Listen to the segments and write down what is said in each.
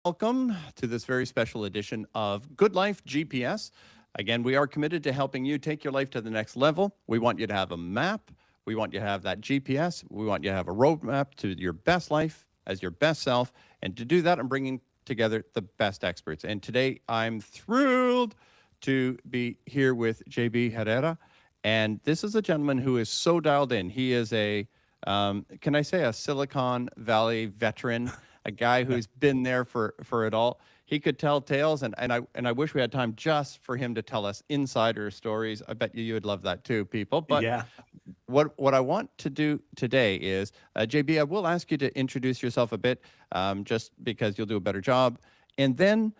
welcome to this very special edition of Good Life GPS. Again, we are committed to helping you take your life to the next level. We want you to have a map. We want you to have that GPS. We want you to have a roadmap to your best life as your best self. And to do that, I'm bringing together the best experts. And today, I'm thrilled to be here with JB Herrera. And this is a gentleman who is so dialed in. He is can I say, a Silicon Valley veteran, a guy who's been there for it all. He could tell tales, and I wish we had time just for him to tell us insider stories. I bet you would love that too, people. But Yeah. what I want to do today is, JB, I will ask you to introduce yourself a bit, just because you'll do a better job, and then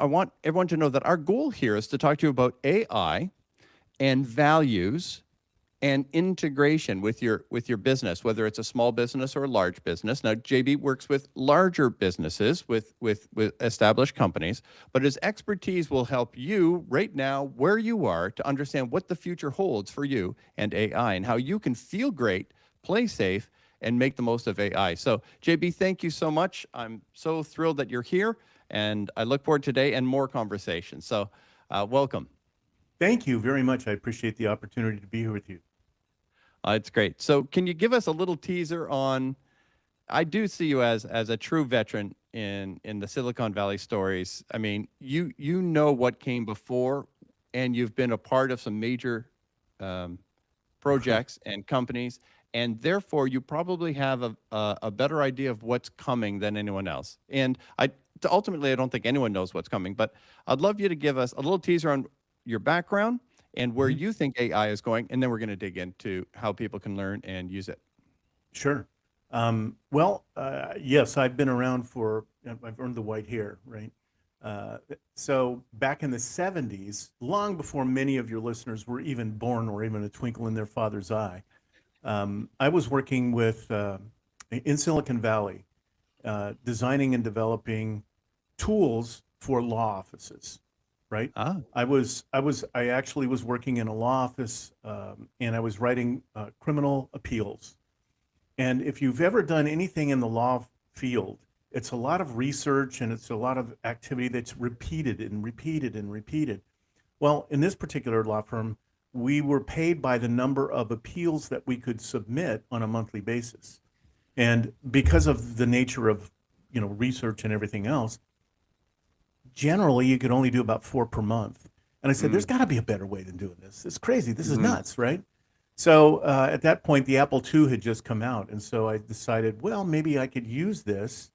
I want everyone to know that our goal here is to talk to you about AI and values and integration with your business, whether it's a small business or a large business. Now, JB works with larger businesses, with established companies, but his expertise will help you right now, where you are, to understand what the future holds for you and AI, and how you can feel great, play safe, and make the most of AI. So, JB, thank you so much. I'm so thrilled that you're here, and I look forward to today and more conversations. So, welcome. Thank you very much. I appreciate the opportunity to be here with you. It's great. So can you give us a little teaser on, I do see you as a true veteran in the Silicon Valley stories. I mean, you know what came before, and you've been a part of some major projects and companies, and therefore you probably have a better idea of what's coming than anyone else. And ultimately, I don't think anyone knows what's coming, but I'd love you to give us a little teaser on your background and where Mhm. you think AI is going, and then we're going to dig into how people can learn and use it. Sure. Yes, I've been around I've earned the white hair, right? So back in the 70s, long before many of your listeners were even born or even a twinkle in their father's eye, I was working in Silicon Valley, designing and developing tools for law offices, right? Ah, I actually was working in a law office, and I was writing criminal appeals. And if you've ever done anything in the law field, it's a lot of research and it's a lot of activity that's repeated and repeated and repeated. Well, in this particular law firm, we were paid by the number of appeals that we could submit on a monthly basis. And because of the nature of, research and everything else, generally you could only do about 4 per month. And I said, there's mm, got to be a better way than doing this. It's crazy. This is mm-hmm. nuts, right? So at that point, the Apple II had just come out. And so I decided, well, maybe I could use this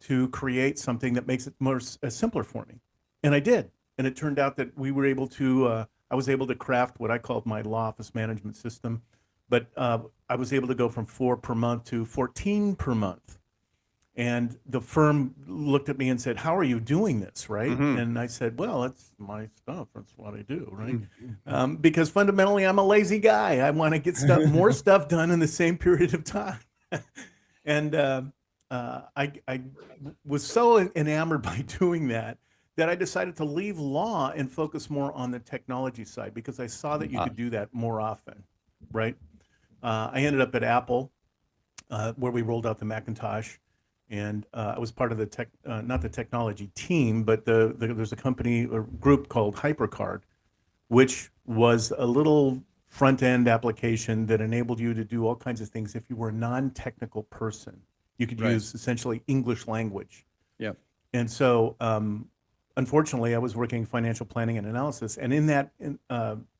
to create something that makes it simpler for me. And I did. And it turned out that I was able to craft what I called my law office management system. But I was able to go from 4 per month to 14 per month. And the firm looked at me and said, how are you doing this, right? Mm-hmm. And I said, well, it's my stuff. That's what I do, right? Mm-hmm. Because fundamentally, I'm a lazy guy. I want to get more stuff done in the same period of time. And I was so enamored by doing that I decided to leave law and focus more on the technology side because I saw that you Ah, could do that more often, right? I ended up at Apple, where we rolled out the Macintosh. And I was part of not the technology team, but there's a company or group called HyperCard, which was a little front-end application that enabled you to do all kinds of things if you were a non-technical person. You could right. use essentially English language. Yeah. And so, unfortunately, I was working financial planning and analysis, and in that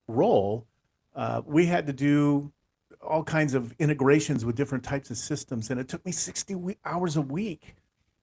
role, we had to do all kinds of integrations with different types of systems, and it took me 60 hours a week.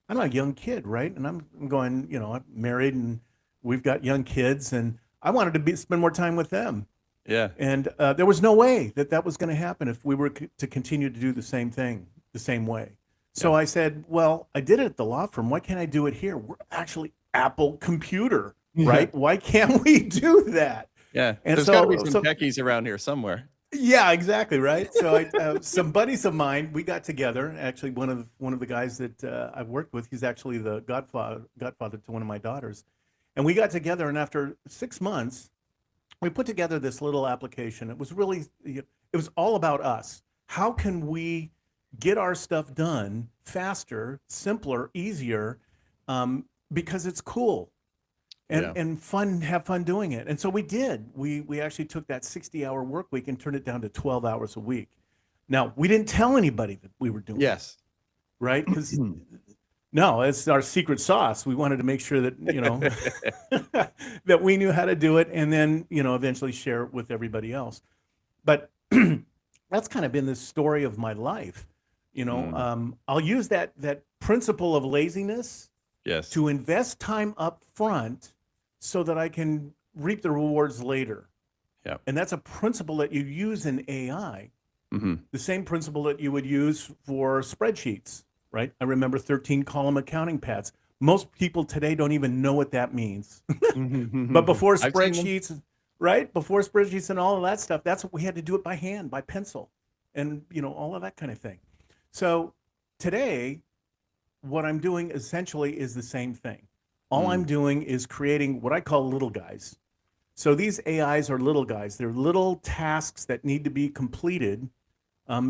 I'm a young kid, right? And I'm going, I'm married and we've got young kids, and I wanted to spend more time with them. Yeah. And there was no way that was going to happen if we were to continue to do the same thing the same way. So Yeah. I said, well, I did it at the law firm. Why can't I do it here? We're actually Apple Computer, Yeah. right? Why can't we do that? Yeah. And There's got to be so, some so techies around here somewhere. yeah, exactly, right. So some buddies of mine, we got together. Actually, one of the guys that I've worked with, he's actually the godfather to one of my daughters, and we got together. And after 6 months, we put together this little application. It was all about us. How can we get our stuff done faster, simpler, easier, because it's cool and Yeah. and fun. Have fun doing it. And so we did. We actually took that 60-hour work week and turned it down to 12 hours a week. Now we didn't tell anybody that we were doing it, Yes. right? Because no, it's our secret sauce. We wanted to make sure that, that we knew how to do it and then, eventually share it with everybody else. But that's kind of been the story of my life. I'll use that principle of laziness Yes. to invest time up front so that I can reap the rewards later. Yeah. And that's a principle that you use in AI, Mm-hmm. the same principle that you would use for spreadsheets, right? I remember 13 column accounting pads. Most people today don't even know what that means. But before I've seen them. spreadsheets, right? Before spreadsheets and all of that stuff, that's what we had to do it by hand, by pencil, and all of that kind of thing. So today, what I'm doing essentially is the same thing. All I'm doing is creating what I call little guys. So these AIs are little guys. They're little tasks that need to be completed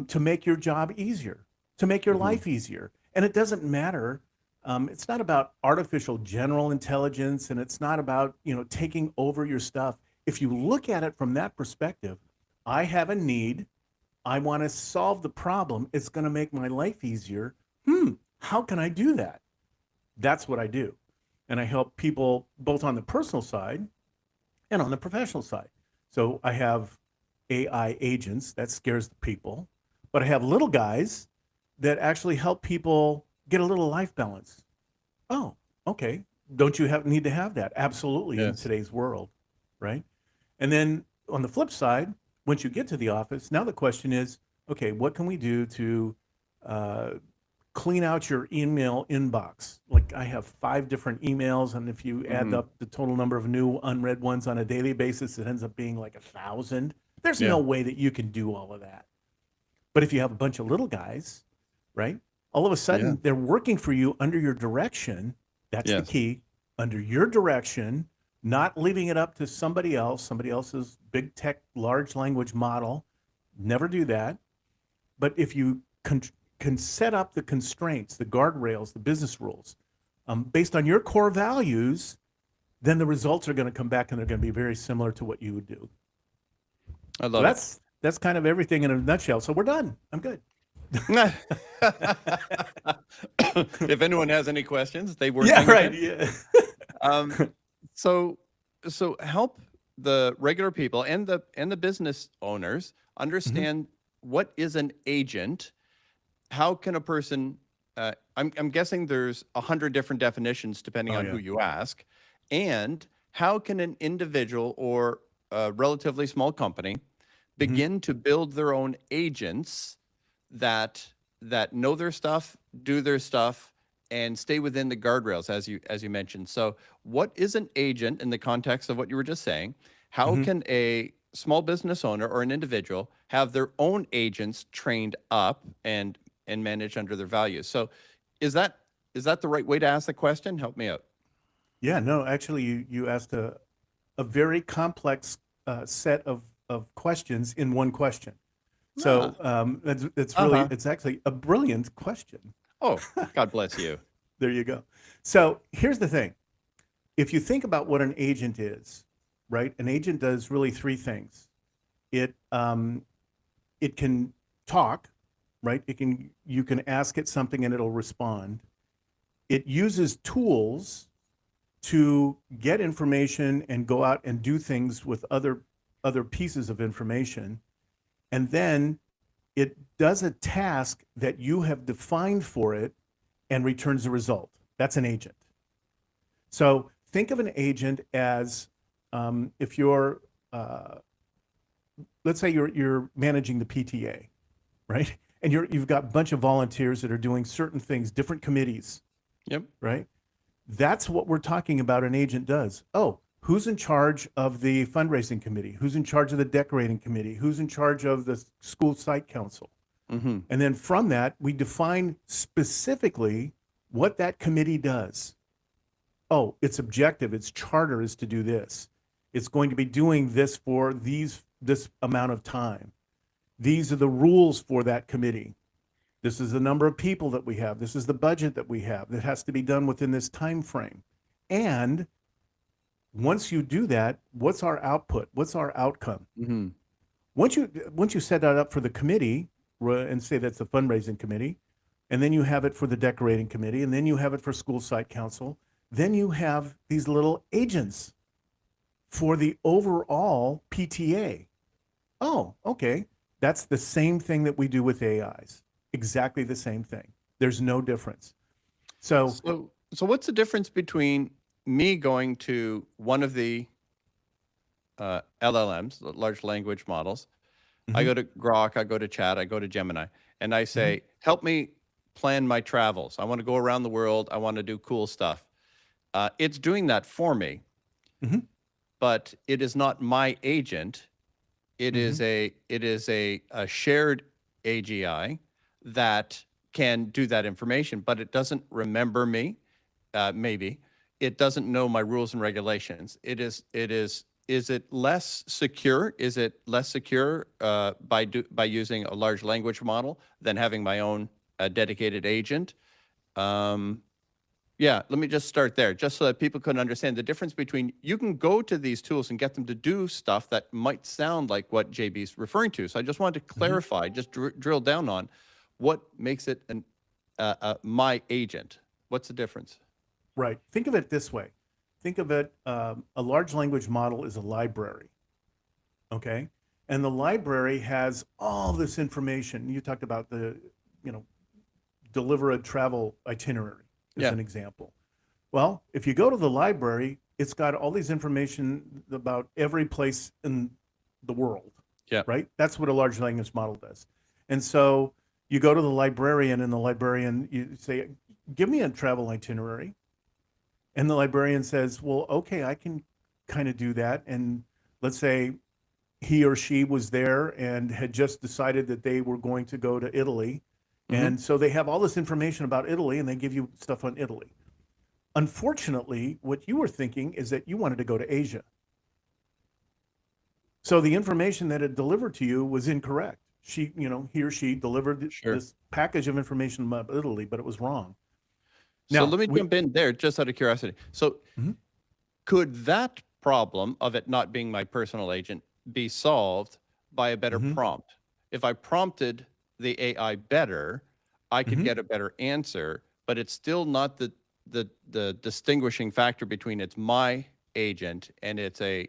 to make your job easier, to make your life easier. And it doesn't matter. It's not about artificial general intelligence, and it's not about taking over your stuff. If you look at it from that perspective, I have a need. I want to solve the problem. It's going to make my life easier. How can I do that? That's what I do. And I help people both on the personal side and on the professional side. So I have AI agents that scares the people, but I have little guys that actually help people get a little life balance. Oh, okay. Don't you need to have that? Absolutely, in Yes. today's world, right? And then on the flip side, once you get to the office, now the question is, okay, what can we do to clean out your email inbox? Like I have 5 different emails, and if you add up the total number of new unread ones on a daily basis, it ends up being like 1,000. There's Yeah. no way that you can do all of that. But if you have a bunch of little guys, right? All of a sudden, Yeah. they're working for you under your direction. That's the Yes. key. Under your direction, not leaving it up to somebody else's big tech large language model. Never do that. But if you can set up the constraints, the guardrails, the business rules, based on your core values, then the results are going to come back and they're going to be very similar to what you would do. I So love it. that's kind of everything in a nutshell. So we're done. I'm good. If anyone has any questions, they were Yeah, right. thinking. Yeah. So help the regular people and the business owners understand what is an agent. How can a person? I'm guessing there's 100 different definitions depending Oh, on yeah. who you ask, and how can an individual or a relatively small company begin to build their own agents that know their stuff, do their stuff, and stay within the guardrails as you mentioned. So, what is an agent in the context of what you were just saying? How can a small business owner or an individual have their own agents trained up and managed under their values? So, is that the right way to ask the question? Help me out. Yeah, no, actually, you asked a very complex set of questions in one question. So it's really Uh-huh. it's actually a brilliant question. Oh, God bless you. There you go. So here's the thing: if you think about what an agent is, right? An agent does really 3 things. It can talk, right? You can ask it something and it'll respond. It uses tools to get information and go out and do things with other pieces of information. And then it does a task that you have defined for it and returns a result. That's an agent. So think of an agent as if you're, let's say you're managing the PTA, right? And you've got a bunch of volunteers that are doing certain things, different committees, Yep. right? That's what we're talking about an agent does. Oh, who's in charge of the fundraising committee? Who's in charge of the decorating committee? Who's in charge of the school site council? Mm-hmm. And then from that, we define specifically what that committee does. Oh, its objective, its charter is to do this. It's going to be doing this for this amount of time. These are the rules for that committee. This is the number of people that we have. This is the budget that we have that has to be done within this time frame. And once you do that, what's our output? What's our outcome? Mm-hmm. Once you set that up for the committee and say that's the fundraising committee, and then you have it for the decorating committee, and then you have it for school site council, then you have these little agents for the overall PTA. Oh, okay. That's the same thing that we do with AIs. Exactly the same thing. There's no difference. So So what's the difference between me going to one of the LLMs, the large language models? I go to Grok, I go to Chat, I go to Gemini, and I say, help me plan my travels. I want to go around the world. I want to do cool stuff. It's doing that for me, but it is not my agent. It is a shared AGI that can do that information, but it doesn't remember me. Maybe it doesn't know my rules and regulations. Is it less secure? Is it less secure by using a large language model than having my own dedicated agent? Yeah, let me just start there, just so that people can understand the difference between, you can go to these tools and get them to do stuff that might sound like what JB's referring to. So I just wanted to clarify, just drill down on what makes it my agent. What's the difference? Right. Think of it this way. Think of it, a large language model is a library, okay? And the library has all this information. You talked about deliver a travel itinerary as an example. Well, if you go to the library, it's got all these information about every place in the world, right? That's what a large language model does. And so you go to the librarian, and the librarian, you say, give me a travel itinerary. And the librarian says, well, okay, I can kind of do that. And let's say he or she was there and had just decided that they were going to go to Italy. And so they have all this information about Italy, and they give you stuff on Italy. Unfortunately, what you were thinking is that you wanted to go to Asia. So the information that it delivered to you was incorrect. He or she delivered this package of information about Italy, but it was wrong. So let me jump in there just out of curiosity. So could that problem of it not being my personal agent be solved by a better prompt? If I prompted the AI better, I could get a better answer, but it's still not the distinguishing factor between it's my agent and it's a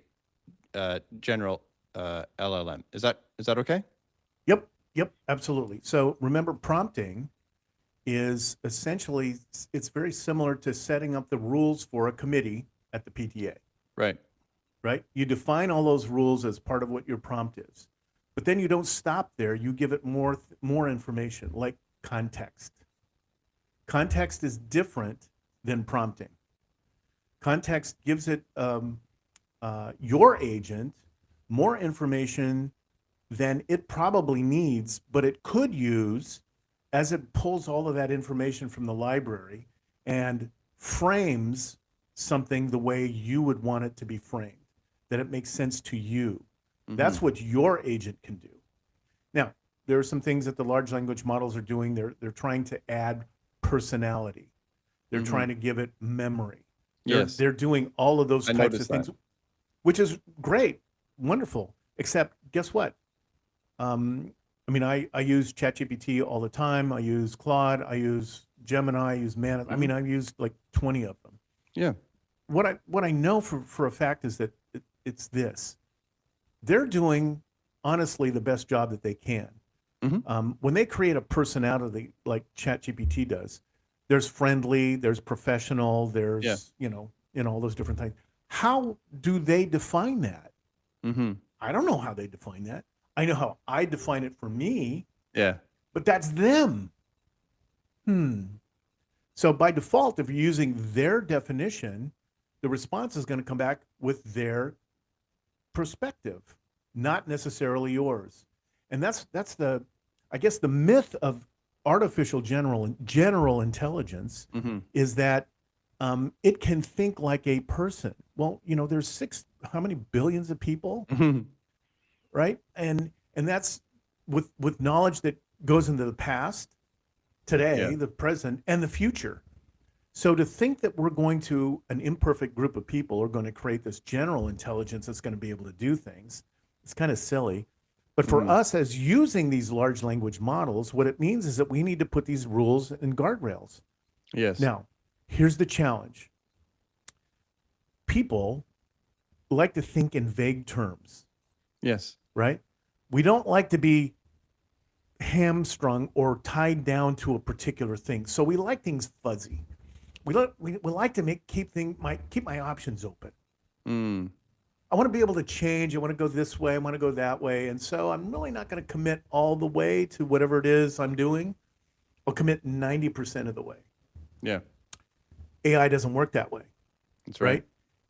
general LLM. Is that okay? Yep, absolutely. So remember, prompting is essentially, it's very similar to setting up the rules for a committee at the PTA. Right? You define all those rules as part of what your prompt is. But then you don't stop there. You give it more information, like context. Context is different than prompting. Context gives it, your agent, more information than it probably needs, but it could use as it pulls all of that information from the library and frames something the way you would want it to be framed, that it makes sense to you. That's what your agent can do. Now, there are some things that the large language models are doing. They're trying to add personality. They're trying to give it memory. They're doing all of those types of things, which is great, wonderful. Except, guess what? I use ChatGPT all the time. I use Claude. I use Gemini. I use Manus. I use like 20 of them. Yeah. What I know for a fact is that it's this. They're doing, honestly, the best job that they can. When they create a personality like ChatGPT does, there's friendly, there's professional, there's, all those different things. How do they define that? I don't know how they define that. I know how I define it for me. Yeah. But that's them. So by default, if you're using their definition, the response is going to come back with their perspective, not necessarily yours. And that's the myth of artificial general intelligence is that it can think like a person. Well, there's how many billions of people, right? And that's with knowledge that goes into the past, today, Yeah. the present, and the future. So to think that we're going to, an imperfect group of people are going to create this general intelligence that's going to be able to do things, it's kind of silly. But for Mhm. us as using these large language models, what it means is that we need to put these rules and guardrails. Yes. Now, here's the challenge. People like to think in vague terms, Yes. right? We don't like to be hamstrung or tied down to a particular thing. So we like things fuzzy. We like to keep my options open. Mm. I want to be able to change. I want to go this way. I want to go that way. And so I'm really not going to commit all the way to whatever it is I'm doing. I'll commit 90% of the way. Yeah. AI doesn't work that way, That's right? right.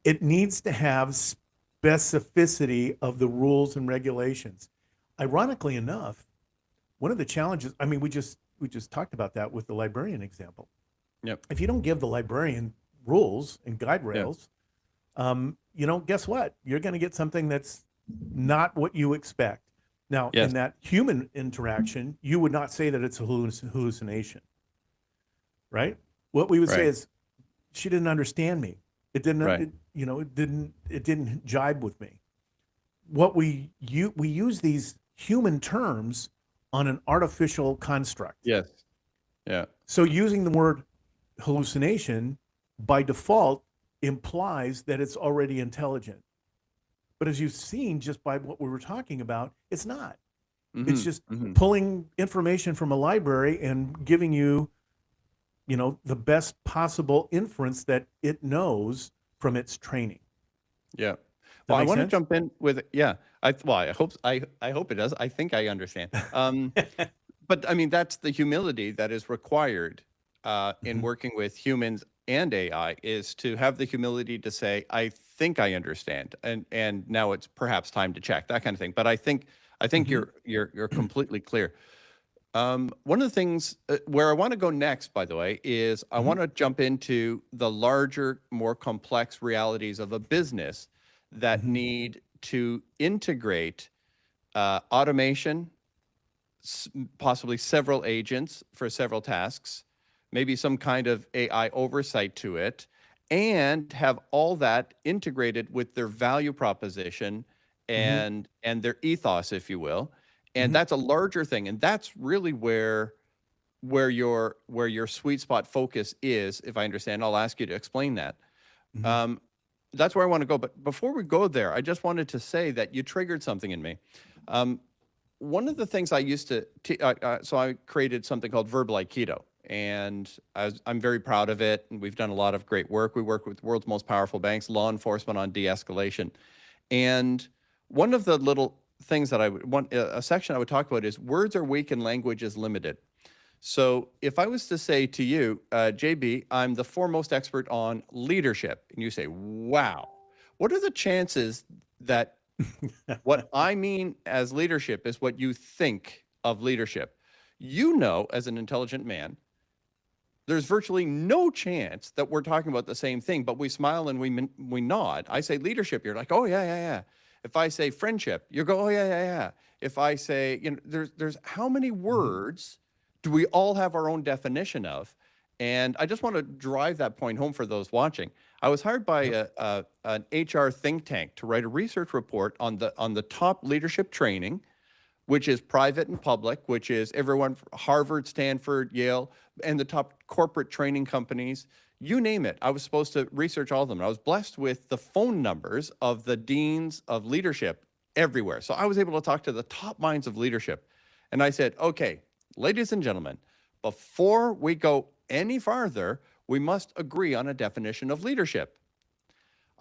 It needs to have specificity of the rules and regulations. Ironically enough, one of the challenges, I mean, we just talked about that with the librarian example. Yep. If you don't give the librarian rules and guide Yeah. rails, guess what? You're going to get something that's not what you expect. Now, Yes. in that human interaction, you would not say that it's a hallucination, right? What we would say Right. is, she didn't understand me. It didn't, Right. it didn't jibe with me. What we use these human terms on an artificial construct. Yes. Yeah. So using the word hallucination by default implies that it's already intelligent. But as you've seen just by what we were talking about, it's not. It's Mhm. just Mhm. pulling information from a library and giving you, the best possible inference that it knows from its training. Yeah. That Well, I make want to sense? jump in with yeah. I hope it does. I think I understand. But I mean, that's the humility that is required in Mhm. working with humans and AI is to have the humility to say, I think I understand, and now it's perhaps time to check that kind of thing. But I think Mhm. you're completely clear. One of the things where I want to go next, by the way, is I Mhm. want to jump into the larger, more complex realities of a business that Mhm. need to integrate automation, possibly several agents for several tasks, maybe some kind of AI oversight to it, and have all that integrated with their value proposition Mhm. and their ethos, if you will. And Mhm. that's a larger thing, and that's really where your sweet spot focus is, if I understand. I'll ask you to explain that. Mhm. Um, that's where I want to go. But before we go there, I just wanted to say that you triggered something in me. Um, one of the things I used to, so I created something called Verbal Aikido, and I'm very proud of it. And we've done a lot of great work. We work with the world's most powerful banks, law enforcement on de-escalation. And one of the little things that I would want, a section I would talk about is words are weak and language is limited. So if I was to say to you, JB, I'm the foremost expert on leadership, and you say, wow, what are the chances that what I mean as leadership is what you think of leadership? You know, as an intelligent man, there's virtually no chance that we're talking about the same thing, but we smile and we nod. I say leadership, you're like, oh yeah, yeah, yeah. If I say friendship, you go, oh yeah, yeah, yeah. If I say, there's how many Mhm. words do we all have our own definition of? And I just want to drive that point home for those watching. I was hired by Yep. an HR think tank to write a research report on the top leadership training, which is private and public, which is everyone from Harvard, Stanford, Yale, and the top corporate training companies. You name it. I was supposed to research all of them. I was blessed with the phone numbers of the deans of leadership everywhere. So I was able to talk to the top minds of leadership. And I said, okay, ladies and gentlemen, before we go any farther, we must agree on a definition of leadership.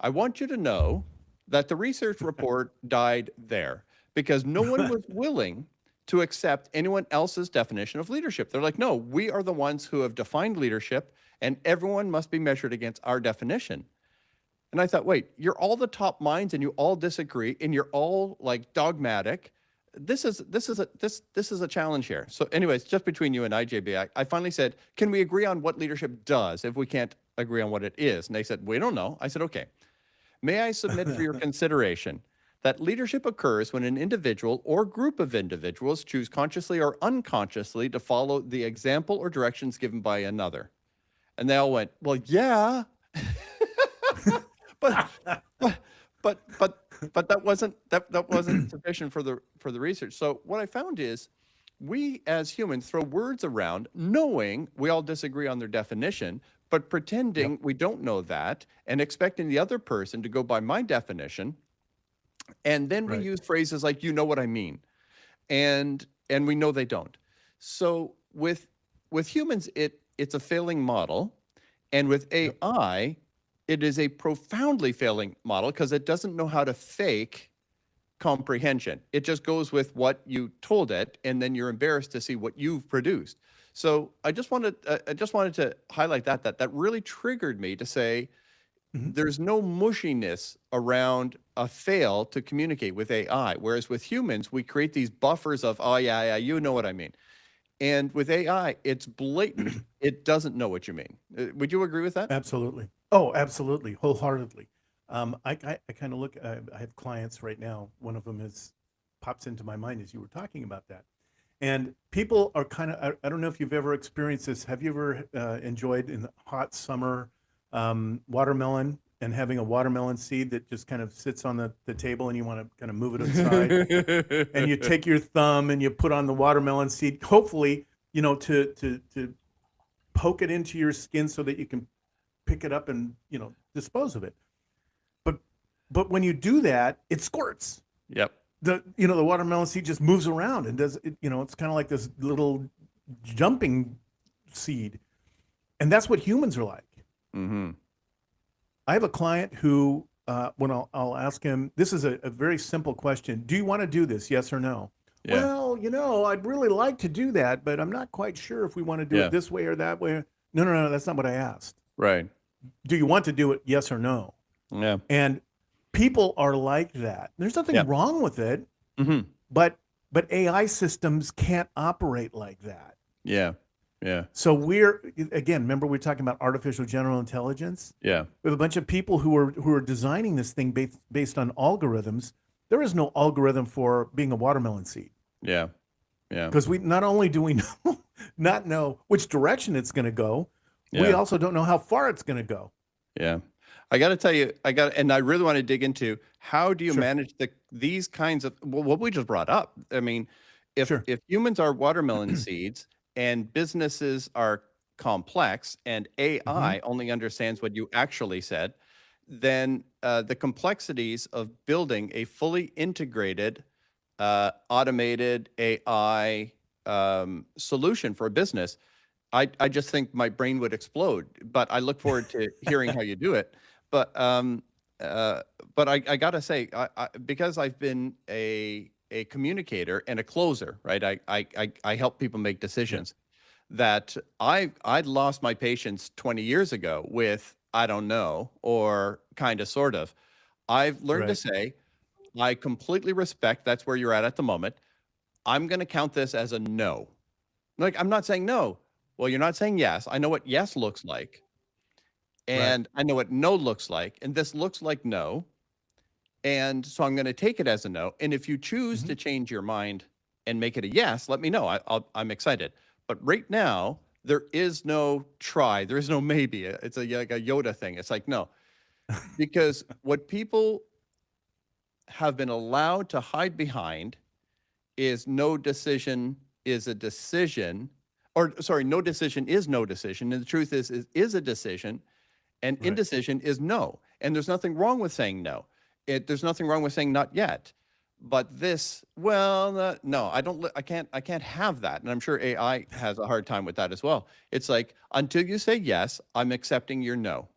I want you to know that the research report died there because no one was willing to accept anyone else's definition of leadership. They're like, no, we are the ones who have defined leadership, and everyone must be measured against our definition. And I thought, wait, you're all the top minds and you all disagree and you're all like dogmatic. This is a challenge here. So anyways, just between you and I, JB, I finally said, can we agree on what leadership does if we can't agree on what it is? And they said, we don't know. I said, okay. May I submit for your consideration that leadership occurs when an individual or group of individuals choose consciously or unconsciously to follow the example or directions given by another. And they all went, well, yeah, but but but that wasn't sufficient for the research. So what I found is we as humans throw words around knowing we all disagree on their definition, but pretending Yep. we don't know that and expecting the other person to go by my definition. And then we Right. use phrases like, you know what I mean, and we know they don't. So with humans, it's a failing model, and with Yep. AI, it is a profoundly failing model because it doesn't know how to fake comprehension. It just goes with what you told it, and then you're embarrassed to see what you've produced. So I just wanted to highlight that really triggered me to say Mhm. there's no mushiness around a fail to communicate with AI. Whereas with humans, we create these buffers of, oh, yeah, you know what I mean. And with AI, it's blatant. It doesn't know what you mean. Would you agree with that? Absolutely. Oh, absolutely, wholeheartedly. I kind of look. I have clients right now. One of them pops into my mind as you were talking about that, and people are kind of. I don't know if you've ever experienced this. Have you ever enjoyed in the hot summer watermelon and having a watermelon seed that just kind of sits on the table and you want to kind of move it aside, and you take your thumb and you put on the watermelon seed, hopefully, to poke it into your skin so that you can pick it up and dispose of it. But when you do that, it squirts. Yep. The watermelon seed just moves around and does it. It's kind of like this little jumping seed, and that's what humans are like. Mm-hmm. I have a client who, when I'll ask him, this is a very simple question: do you want to do this? Yes or no? Yeah. Well, I'd really like to do that, but I'm not quite sure if we want to do Yeah. it this way or that way. No, that's not what I asked. Right. Do you want to do it? Yes or no? Yeah. And people are like that. There's nothing Yeah. wrong with it, Mm-hmm. but AI systems can't operate like that. Yeah. Yeah. So remember we're talking about artificial general intelligence? Yeah. We have a bunch of people who are designing this thing based on algorithms. There is no algorithm for being a watermelon seed. Yeah. Yeah. Because we not only do we not know which direction it's going to go, we Yeah. also don't know how far it's going to go. Yeah. I got to tell you, and I really want to dig into how do you Sure. manage these kinds of, well, what we just brought up. I mean, if Sure. humans are watermelon seeds and businesses are complex and AI only understands what you actually said, then the complexities of building a fully integrated, automated AI solution for a business, I just think my brain would explode. But I look forward to hearing how you do it. But I gotta say, because I've been a communicator and a closer, right? I help people make decisions. That I'd lost my patience 20 years ago with I don't know or kind of sort of. I've learned to Right. say I completely respect that's where you're at the moment. I'm going to count this as a no. Like I'm not saying no. Well, you're not saying yes. I know what yes looks like. Right. And I know what no looks like. And this looks like no. And so I'm going to take it as a no. And if you choose to change your mind and make it a yes, let me know. I'm excited. But right now, there is no try. There is no maybe. It's like a Yoda thing. It's like, no. Because what people have been allowed to hide behind is no decision is a decision. Or sorry, no decision is no decision. And the truth is a decision. And Right. indecision is no. And there's nothing wrong with saying no. There's nothing wrong with saying not yet. But this, well, no, I can't have that. And I'm sure AI has a hard time with that as well. It's like, until you say yes, I'm accepting your no.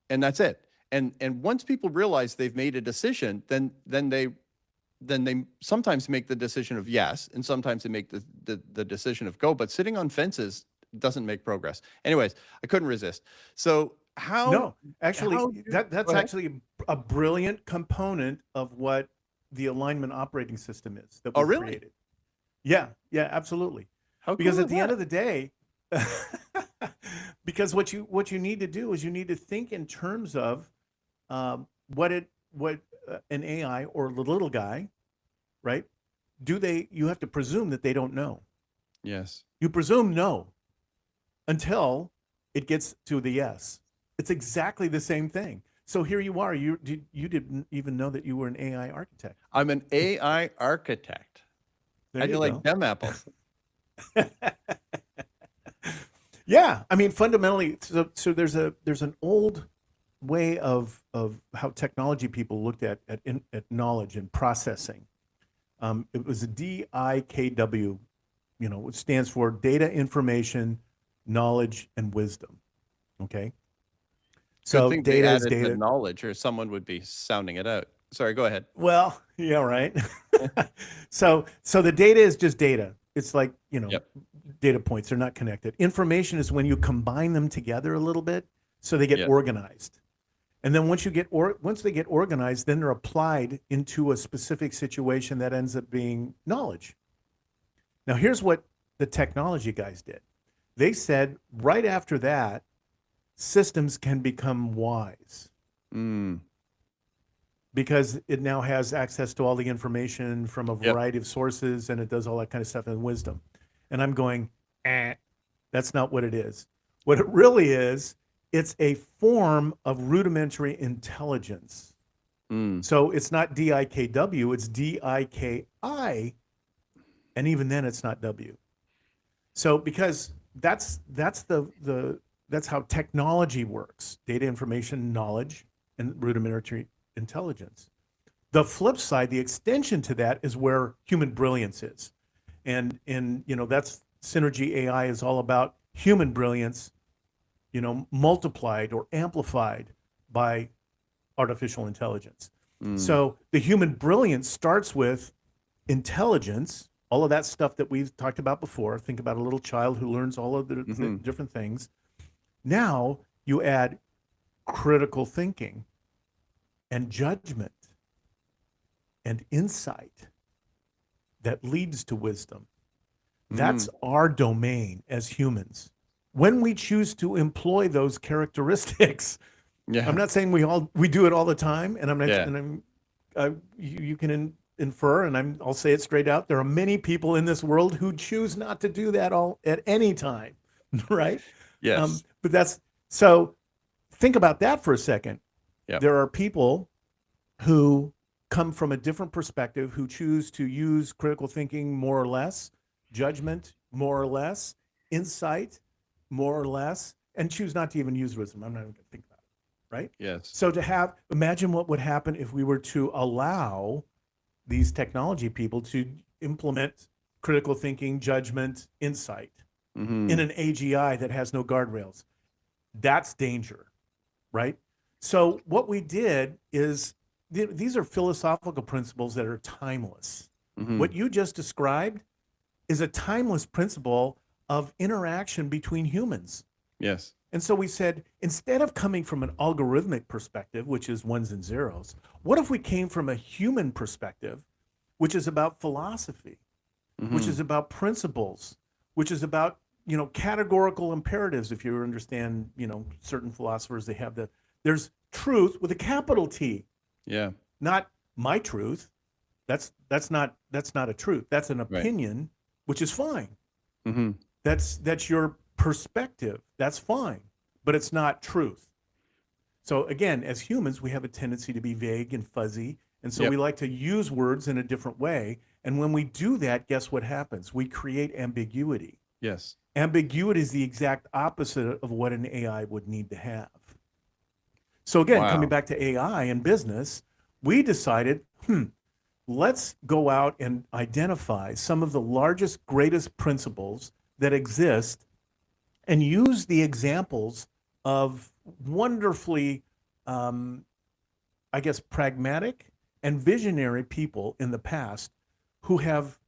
And that's it. And once people realize they've made a decision, then they sometimes make the decision of yes, and sometimes they make the decision of go. But sitting on fences doesn't make progress. Anyways, I couldn't resist. So No, actually, how do- that's go ahead. actually a brilliant component of what the alignment operating system is that Oh, we've really? created. Yeah, absolutely. How Because cool at is the end that? of the day, because what you need to do is you need to think in terms of what an AI or the little guy, right? You have to presume that they don't know. Yes. You presume no until it gets to the yes. It's exactly the same thing. So here you are. You didn't even know that you were an AI architect. I'm an AI architect. There How do you go. like them apples? Yeah, I mean, fundamentally, so there's an old way of how technology people looked at knowledge and processing. It was a DIKW, it stands for data, information, knowledge, and wisdom. Okay. Good So thing they data is added the data. knowledge, or someone would be sounding it out. Sorry, go ahead. Well, yeah, right. So the data is just data. It's like, Yep. data points. They're not connected. Information is when you combine them together a little bit so they get Yep. organized. And then once they get organized, then they're applied into a specific situation that ends up being knowledge. Now, here's what the technology guys did. They said right after that, systems can become wise Mm. because it now has access to all the information from a Yep. variety of sources, and it does all that kind of stuff in wisdom. And I'm going, that's not what it is. What it really is, it's a form of rudimentary intelligence. Mm. So it's not DIKW, it's DIKI, and even then it's not W. So because that's how technology works: data, information, knowledge, and rudimentary intelligence. The flip side, the extension to that, is where human brilliance is, and that's Synergy AI is all about human brilliance, multiplied or amplified by artificial intelligence. Mm. So the human brilliance starts with intelligence, all of that stuff that we've talked about before. Think about a little child who learns all of the different things. Now you add critical thinking and judgment and insight that leads to wisdom. That's our domain as humans. When we choose to employ those characteristics, Yeah. I'm not saying we do it all the time, and I'm not, Yeah. and you can infer, and I'll say it straight out. There are many people in this world who choose not to do that all at any time, right? Yes. But so think about that for a second. Yep. There are people who come from a different perspective, who choose to use critical thinking more or less, judgment more or less, insight more or less, and choose not to even use wisdom. I'm not even going to think about it, right? Yes. So imagine what would happen if we were to allow these technology people to implement critical thinking, judgment, insight in an AGI that has no guardrails. That's danger, right? So what we did is, these are philosophical principles that are timeless. What you just described is a timeless principle of interaction between humans. Yes. And so we said, instead of coming from an algorithmic perspective, which is ones and zeros, what if we came from a human perspective, which is about philosophy, which is about principles, which is about, categorical imperatives. If you understand, certain philosophers, they have there's truth with a capital T. Yeah. Not my truth. That's not a truth. That's an opinion, which is fine. That's your perspective. That's fine, but it's not truth. So again, as humans, we have a tendency to be vague and fuzzy, and so we like to use words in a different way. And when we do that, guess what happens? We create ambiguity. Yes. Ambiguity is the exact opposite of what an AI would need to have. So again, coming back to AI and business, we decided, let's go out and identify some of the largest, greatest principles that exist and use the examples of wonderfully, pragmatic and visionary people in the past who have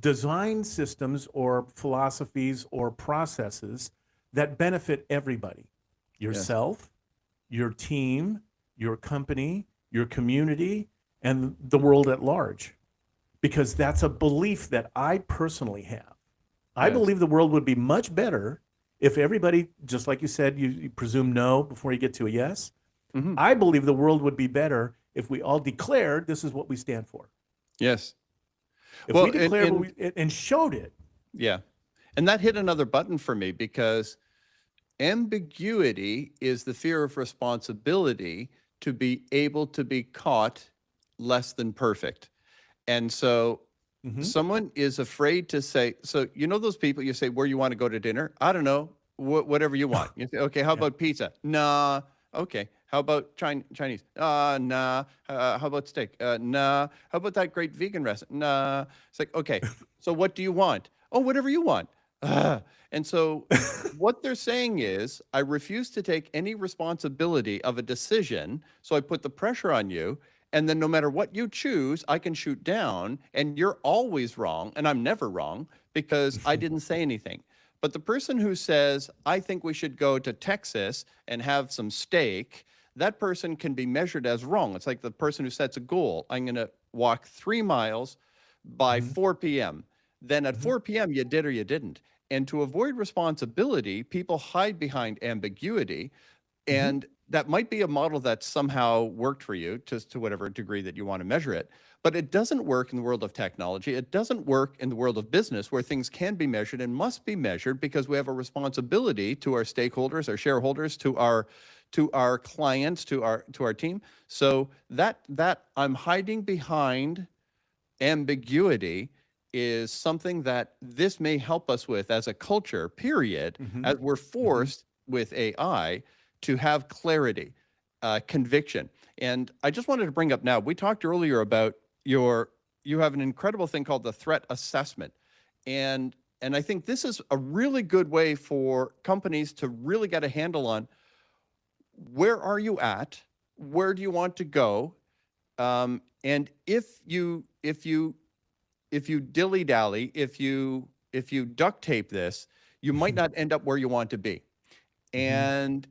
designed systems or philosophies or processes that benefit everybody, yourself, your team, your company, your community, and the world at large. Because that's a belief that I personally have. I believe the world would be much better if everybody, just like you said, you presume no before you get to a yes. I believe the world would be better if we all declared this is what we stand for. Yes. If Well, we declared and showed it. yeah. And that hit another button for me because ambiguity is the fear of responsibility to be able to be caught less than perfect. And so someone is afraid to say, so you know those people you say, where you want to go to dinner? I don't know, whatever you want. You say, okay, how about pizza? Nah. Okay. How about Chinese? Nah. How about steak? Nah. How about that great vegan restaurant? Nah. It's like, okay, so what do you want? Oh, whatever you want. And so what they're saying is, I refuse to take any responsibility of a decision, so I put the pressure on you. And then no matter what you choose, I can shoot down, and you're always wrong, and I'm never wrong because I didn't say anything. But the person who says, I think we should go to Texas and have some steak, that person can be measured as wrong. It's like the person who sets a goal. I'm going to walk 3 miles by 4 p.m. Then at 4 p.m., you did or you didn't. And to avoid responsibility, people hide behind ambiguity. And that might be a model that somehow worked for you to whatever degree that you want to measure it. But it doesn't work in the world of technology. It doesn't work in the world of business where things can be measured and must be measured because we have a responsibility to our stakeholders, our shareholders, to our clients, to our team. So that I'm hiding behind ambiguity is something that this may help us with as a culture, period, as we're forced with AI to have clarity, conviction. And I just wanted to bring up now, we talked earlier about you have an incredible thing called the threat assessment. And I think this is a really good way for companies to really get a handle on where are you at, where do you want to go, and if you dilly-dally, if you duct tape this, you might not end up where you want to be. And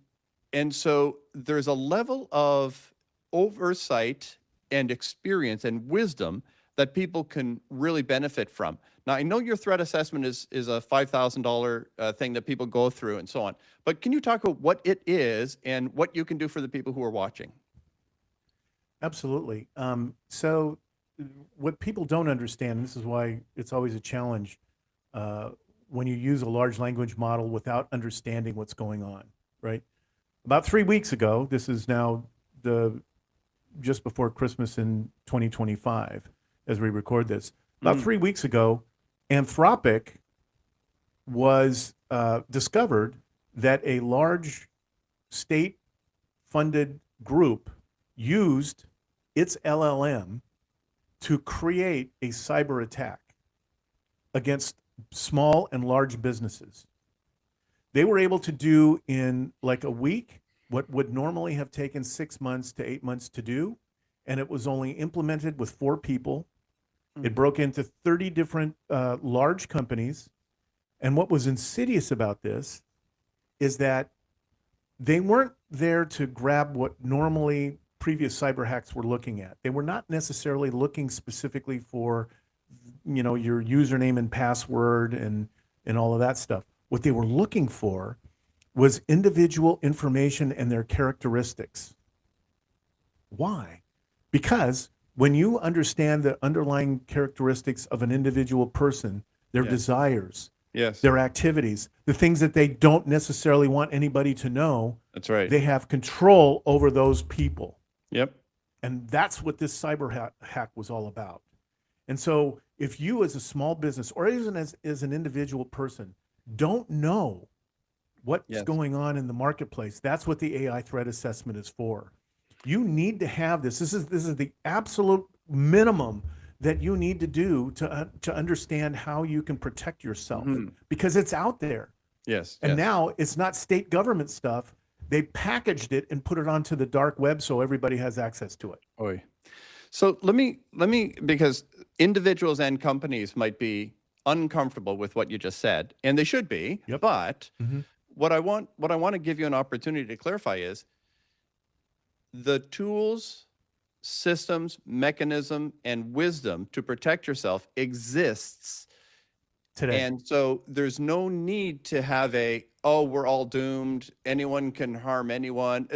so there's a level of oversight and experience and wisdom that people can really benefit from. Now, I know your threat assessment is a $5,000 thing that people go through and so on, but can you talk about what it is and what you can do for the people who are watching? Absolutely. So what people don't understand, and this is why it's always a challenge when you use a large language model without understanding what's going on, right? About 3 weeks ago, this is now just before Christmas in 2025, as we record this. About 3 weeks ago, Anthropic was discovered that a large state-funded group used its LLM to create a cyber attack against small and large businesses. They were able to do in like a week what would normally have taken 6 months to 8 months to do, and it was only implemented with 4 people. It broke into 30 different large companies. And what was insidious about this is that they weren't there to grab what normally previous cyber hacks were looking at. They were not necessarily looking specifically for, your username and password and all of that stuff. What they were looking for was individual information and their characteristics. Why? Because when you understand the underlying characteristics of an individual person, their desires, their activities, the things that they don't necessarily want anybody to know, That's right. they have control over those people. Yep. And that's what this cyber hack was all about. And so if you as a small business or even as an individual person don't know what's going on in the marketplace, that's what the AI threat assessment is for. You need to have this. This is the absolute minimum that you need to do to understand how you can protect yourself because it's out there. Yes. And now it's not state government stuff. They packaged it and put it onto the dark web so everybody has access to it. Oy. So let me, because individuals and companies might be uncomfortable with what you just said, and they should be, but what I want to give you an opportunity to clarify is the tools, systems, mechanism, and wisdom to protect yourself exists today. And so there's no need to have oh, we're all doomed. Anyone can harm anyone.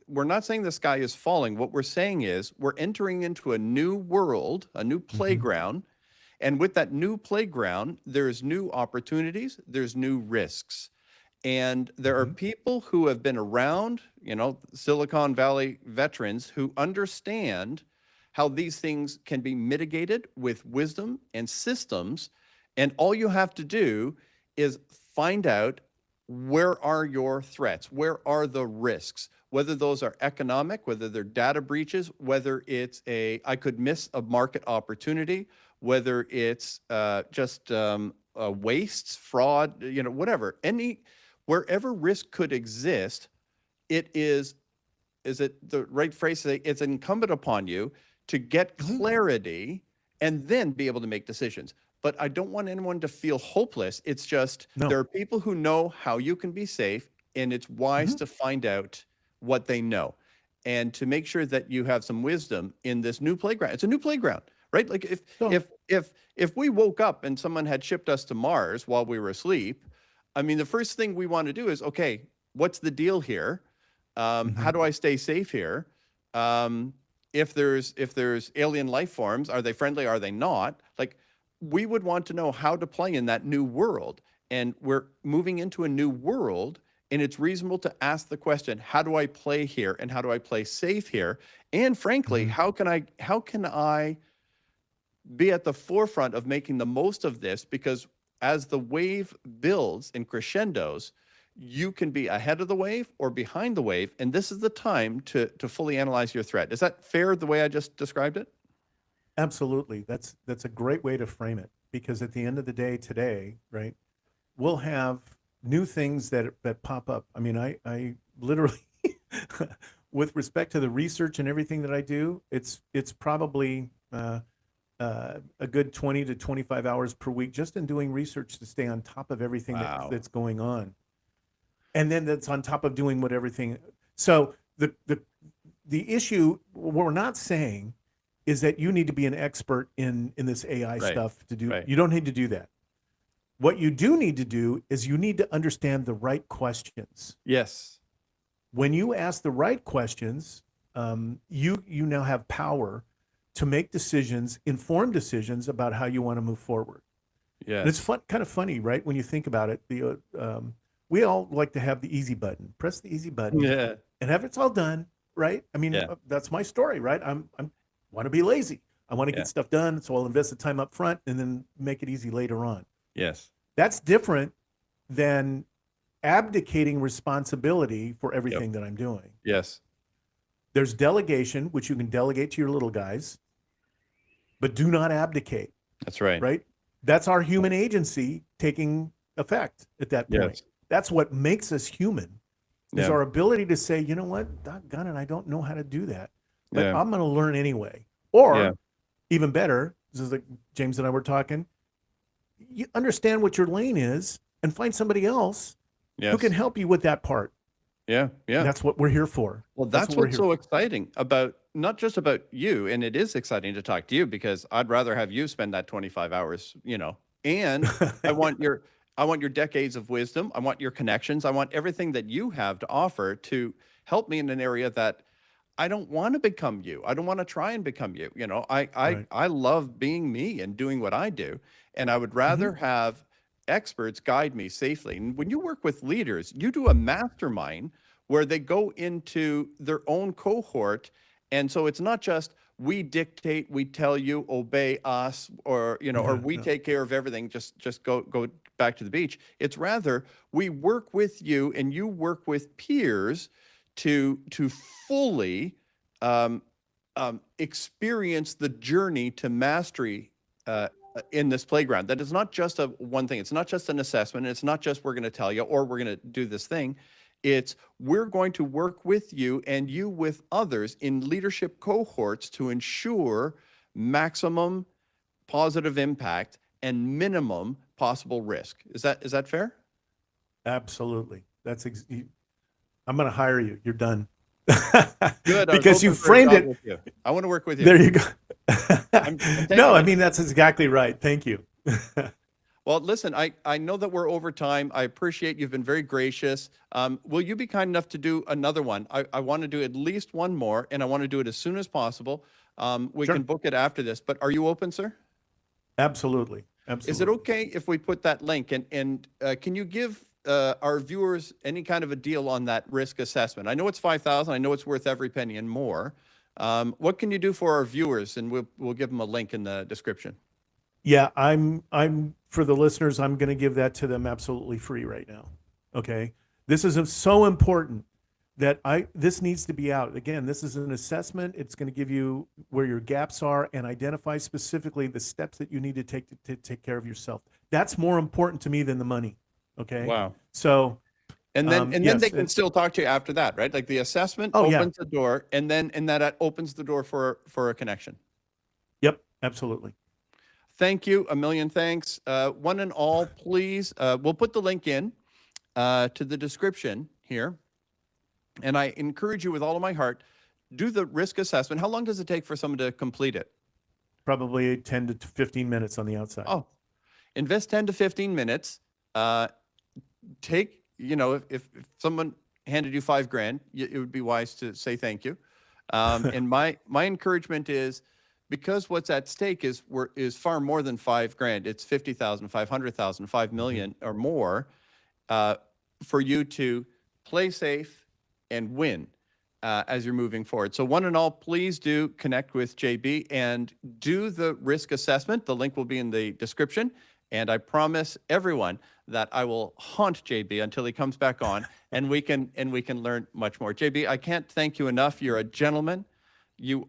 We're not saying the sky is falling. What we're saying is we're entering into a new world, a new playground. And with that new playground, there's new opportunities, there's new risks. And there are people who have been around, Silicon Valley veterans who understand how these things can be mitigated with wisdom and systems. And all you have to do is find out, where are your threats? Where are the risks? Whether those are economic, whether they're data breaches, whether it's I could miss a market opportunity, whether it's just wastes, fraud, whatever. Wherever risk could exist, is it the right phrase to say, it's incumbent upon you to get clarity and then be able to make decisions. But I don't want anyone to feel hopeless. It's just, there are people who know how you can be safe, and it's wise to find out what they know and to make sure that you have some wisdom in this new playground. It's a new playground, right? Like if we woke up and someone had shipped us to Mars while we were asleep, I mean, the first thing we want to do is, okay, what's the deal here? How do I stay safe here? If there's alien life forms, are they friendly? Are they not? Like, we would want to know how to play in that new world. And we're moving into a new world, and it's reasonable to ask the question, how do I play here? And how do I play safe here? And frankly, how can I be at the forefront of making the most of this? Because as the wave builds and crescendos, you can be ahead of the wave or behind the wave. And this is the time to fully analyze your threat. Is that fair, the way I just described it? Absolutely. That's a great way to frame it, because at the end of the day today, right, we'll have new things that pop up. I mean, I literally, with respect to the research and everything that I do, it's probably a good 20 to 25 hours per week just in doing research to stay on top of everything that's going on. And then that's on top of doing everything. So the issue, what we're not saying is that you need to be an expert in this AI stuff to do. Right. You don't need to do that. What you do need to do is you need to understand the right questions. Yes. When you ask the right questions, you now have power to make decisions, informed decisions about how you want to move forward. Yeah. And it's kind of funny, right? When you think about it, we all like to have the easy button. Press the easy button, and have it's all done, right? I mean, that's my story, right? I'm want to be lazy. I want to get stuff done, so I'll invest the time up front and then make it easy later on. Yes. That's different than abdicating responsibility for everything that I'm doing. Yes. There's delegation, which you can delegate to your little guys, but do not abdicate. That's right. Right? That's our human agency taking effect at that point. Yes. That's what makes us human, is our ability to say, you know what, doggone it, I don't know how to do that, but I'm going to learn anyway. Or even better, this is like James and I were talking, you understand what your lane is and find somebody else who can help you with that part. Yeah. That's what we're here for. Well, that's what's so exciting about, not just about you, and it is exciting to talk to you, because I'd rather have you spend that 25 hours, and I want your decades of wisdom. I want your connections. I want everything that you have to offer to help me in an area that I don't want to become you. I don't want to try and become you. I love being me and doing what I do. And I would rather have experts guide me safely. And when you work with leaders, you do a mastermind where they go into their own cohort. And so it's not just we dictate, we tell you, obey us, or, or we take care of everything, just go back to the beach. It's rather, we work with you and you work with peers to fully experience the journey to mastery in this playground. That is not just one thing. It's not just an assessment. It's not just we're going to tell you or we're going to do this thing. It's we're going to work with you and you with others in leadership cohorts to ensure maximum positive impact and minimum possible risk. Is that fair? Absolutely. That's I'm going to hire you. You're done. Good. Because you framed it. I want to work with you. There you go. No, I mean, that's exactly right. Thank you. Well, listen, I know that we're over time. I appreciate you've been very gracious. Will you be kind enough to do another one? I want to do at least one more, and I want to do it as soon as possible. We Sure. can book it after this, but are you open, sir? Absolutely. Is it Absolutely. okay if we put that link and can you give our viewers any kind of a deal on that risk assessment? I know it's 5,000. I know it's worth every penny and more. What can you do for our viewers? And we'll give them a link in the description. Yeah, I'm for the listeners, I'm going to give that to them absolutely free right now. Okay. This is so important that this needs to be out. Again, this is an assessment. It's going to give you where your gaps are and identify specifically the steps that you need to take care of yourself. That's more important to me than the money. Okay. Wow. So, And then yes, they can still talk to you after that, right? Like the assessment Oh, yeah. opens the door, and that opens the door for a connection. Yep, absolutely. Thank you. A million thanks. One and all, please. We'll put the link in to the description here. And I encourage you with all of my heart, do the risk assessment. How long does it take for someone to complete it? Probably 10 to 15 minutes on the outside. Oh, invest 10 to 15 minutes. If someone handed you $5,000, it would be wise to say thank you. And my encouragement is, because what's at stake is far more than $5,000. It's 50,000, 500,000, 5 million or more, for you to play safe and win as you're moving forward. So one and all, please do connect with JB and do the risk assessment. The link will be in the description. And I promise everyone that I will haunt JB until he comes back on, and we can learn much more. JB, I can't thank you enough. You're a gentleman. You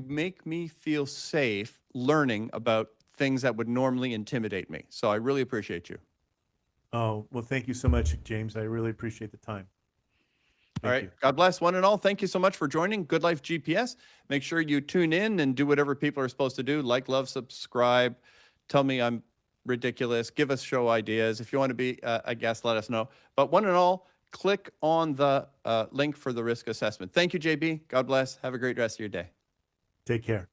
make me feel safe learning about things that would normally intimidate me. So I really appreciate you. Oh, well, thank you so much, James. I really appreciate the time. All right. You. God bless one and all. Thank you so much for joining Good Life GPS. Make sure you tune in and do whatever people are supposed to do. Like, love, subscribe. Tell me I'm ridiculous. Give us show ideas. If you want to be a guest, let us know. But one and all, click on the link for the risk assessment. Thank you, JB. God bless. Have a great rest of your day. Take care.